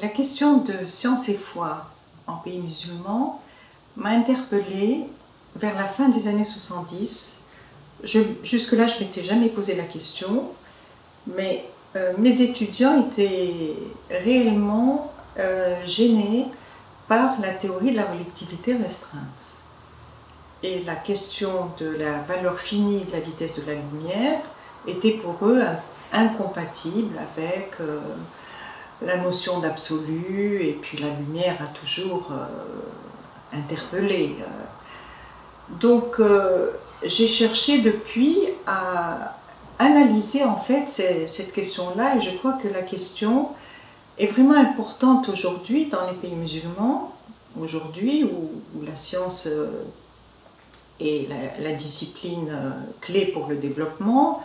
La question de science et foi en pays musulman m'a interpellée vers la fin des années 70. Jusque-là, je ne m'étais jamais posé la question, mais mes étudiants étaient réellement gênés par la théorie de la relativité restreinte. Et la question de la valeur finie de la vitesse de la lumière était pour eux incompatible avec la notion d'absolu, et puis la lumière a toujours interpellé. Donc j'ai cherché depuis à analyser en fait cette question-là, et je crois que la question est vraiment importante aujourd'hui dans les pays musulmans, aujourd'hui où la science est la discipline clé pour le développement.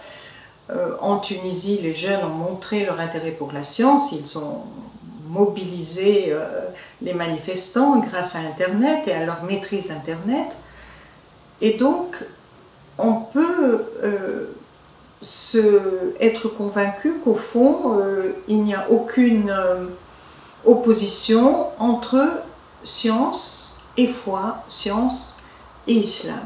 En Tunisie, les jeunes ont montré leur intérêt pour la science, ils ont mobilisé les manifestants grâce à Internet et à leur maîtrise d'Internet. Et donc, on peut être convaincu qu'au fond, il n'y a aucune opposition entre science et foi, science et islam.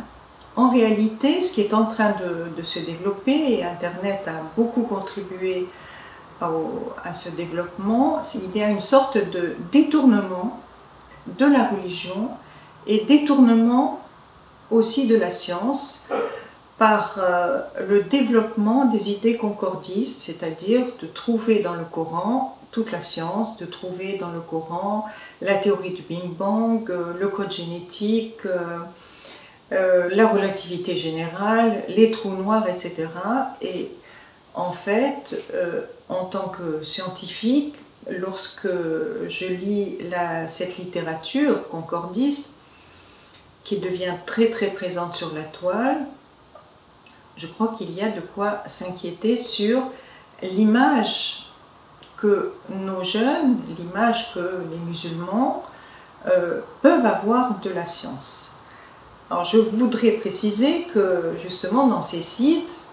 En réalité, ce qui est en train de se développer, et Internet a beaucoup contribué à ce développement, il y a une sorte de détournement de la religion et détournement aussi de la science par le développement des idées concordistes, c'est-à-dire de trouver dans le Coran toute la science, de trouver dans le Coran la théorie du Big Bang, le code génétique, la relativité générale, les trous noirs, etc. Et en fait, en tant que scientifique, lorsque je lis cette littérature concordiste, qui devient très très présente sur la toile, je crois qu'il y a de quoi s'inquiéter sur l'image que nos jeunes, l'image que les musulmans peuvent avoir de la science. Alors je voudrais préciser que justement dans ces sites,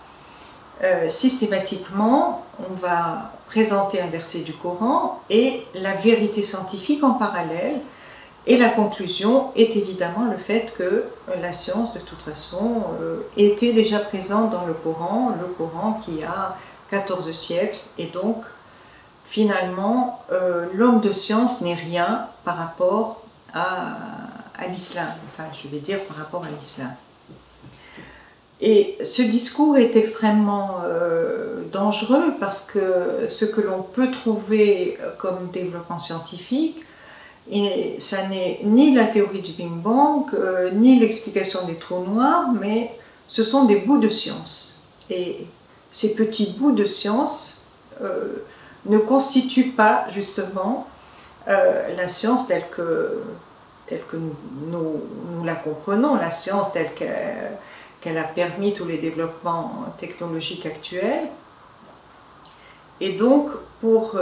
systématiquement, on va présenter un verset du Coran et la vérité scientifique en parallèle. Et la conclusion est évidemment le fait que la science, de toute façon, était déjà présente dans le Coran qui a 14 siècles, et donc finalement, l'homme de science n'est rien par rapport à l'islam, enfin je vais dire par rapport à l'islam. Et ce discours est extrêmement dangereux parce que ce que l'on peut trouver comme développement scientifique, et ça n'est ni la théorie du Big Bang, ni l'explication des trous noirs, mais ce sont des bouts de science. Et ces petits bouts de science ne constituent pas justement la science telle que nous la comprenons, la science telle qu'elle a permis tous les développements technologiques actuels. Et donc, pour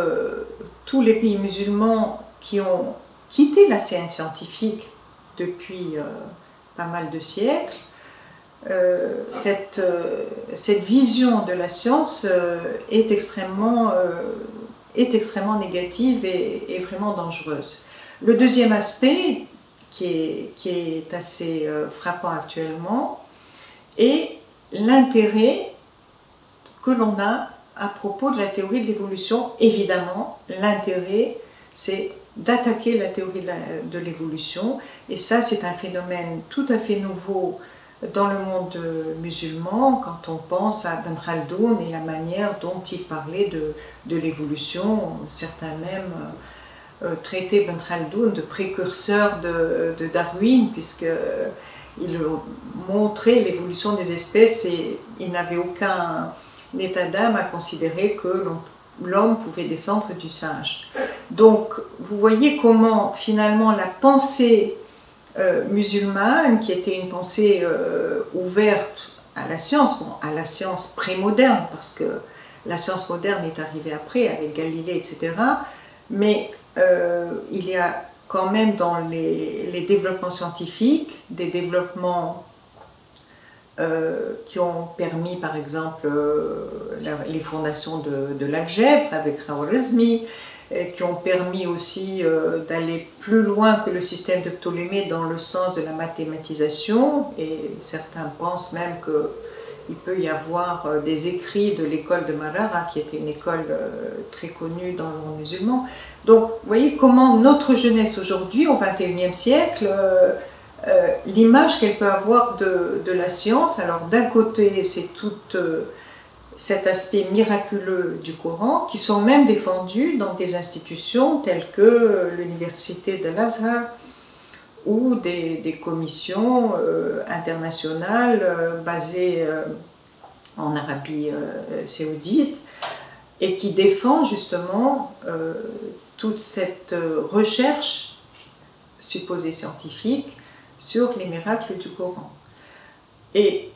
tous les pays musulmans qui ont quitté la scène scientifique depuis pas mal de siècles, cette vision de la science est extrêmement négative et vraiment dangereuse. Le deuxième aspect, qui est assez frappant actuellement, est l'intérêt que l'on a à propos de la théorie de l'évolution. Évidemment, l'intérêt, c'est d'attaquer la théorie de l'évolution, et ça c'est un phénomène tout à fait nouveau dans le monde musulman quand on pense à Ibn Khaldoun et la manière dont il parlait de l'évolution. Certains même traitaient Ibn Khaldoun de précurseur de Darwin, puisqu'il montrait l'évolution des espèces et il n'avait aucun état d'âme à considérer que l'homme pouvait descendre du singe. Donc vous voyez comment finalement la pensée musulmane, qui était une pensée ouverte à la science prémoderne, parce que la science moderne est arrivée après avec Galilée, etc. Mais il y a quand même dans les développements scientifiques des développements qui ont permis par exemple les fondations de l'algèbre avec Khwarizmi, qui ont permis aussi d'aller plus loin que le système de Ptolémée dans le sens de la mathématisation, et certains pensent même qu'il peut y avoir des écrits de l'école de Maragha, qui était une école très connue dans le monde musulman. Donc, vous voyez comment notre jeunesse aujourd'hui, au XXIe siècle, l'image qu'elle peut avoir de la science, alors d'un côté, c'est toute cet aspect miraculeux du Coran, qui sont même défendus dans des institutions telles que l'université de l'Azhar ou des commissions internationales basées en Arabie saoudite, et qui défendent justement toute cette recherche supposée scientifique sur les miracles du Coran. Et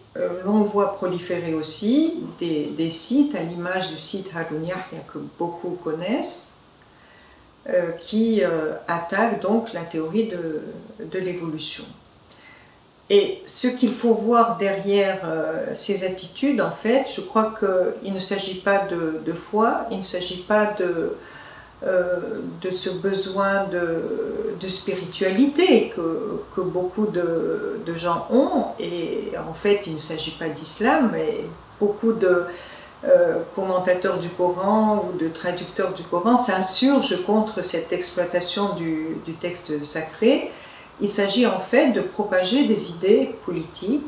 l'on voit proliférer aussi des sites, à l'image du site Haroun Yahya que beaucoup connaissent, qui attaquent donc la théorie de l'évolution. Et ce qu'il faut voir derrière ces attitudes, en fait, je crois qu'il ne s'agit pas de foi, il ne s'agit pas de ce besoin de spiritualité que beaucoup de gens ont, et en fait il ne s'agit pas d'islam, mais beaucoup de commentateurs du Coran ou de traducteurs du Coran s'insurgent contre cette exploitation du texte sacré. Il s'agit en fait de propager des idées politiques,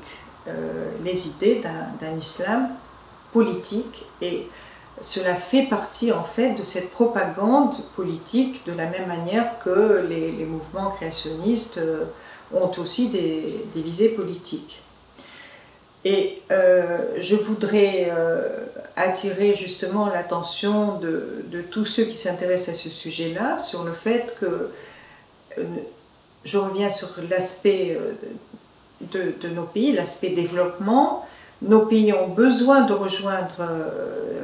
les idées d'un islam politique, et cela fait partie en fait de cette propagande politique, de la même manière que les mouvements créationnistes ont aussi des visées politiques. Et je voudrais attirer justement l'attention de tous ceux qui s'intéressent à ce sujet-là sur le fait que, je reviens sur l'aspect de nos pays, l'aspect développement. Nos pays ont besoin de rejoindre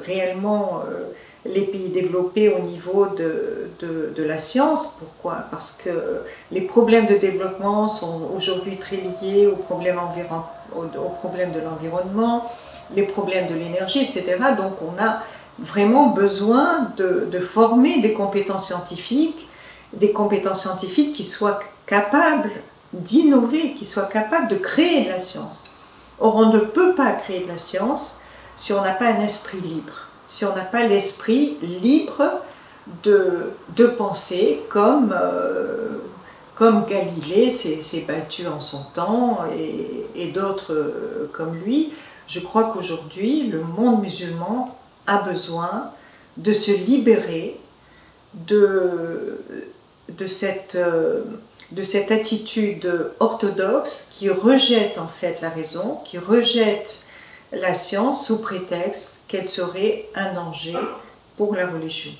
réellement les pays développés au niveau de la science. Pourquoi? Parce que les problèmes de développement sont aujourd'hui très liés aux problèmes de l'environnement, les problèmes de l'énergie, etc. Donc on a vraiment besoin de former des compétences scientifiques qui soient capables d'innover, qui soient capables de créer de la science. Or, on ne peut pas créer de la science si on n'a pas un esprit libre, si on n'a pas l'esprit libre de penser comme Galilée s'est battu en son temps, et d'autres comme lui. Je crois qu'aujourd'hui, le monde musulman a besoin de se libérer de cette attitude orthodoxe qui rejette en fait la raison, qui rejette la science sous prétexte qu'elle serait un danger pour la religion.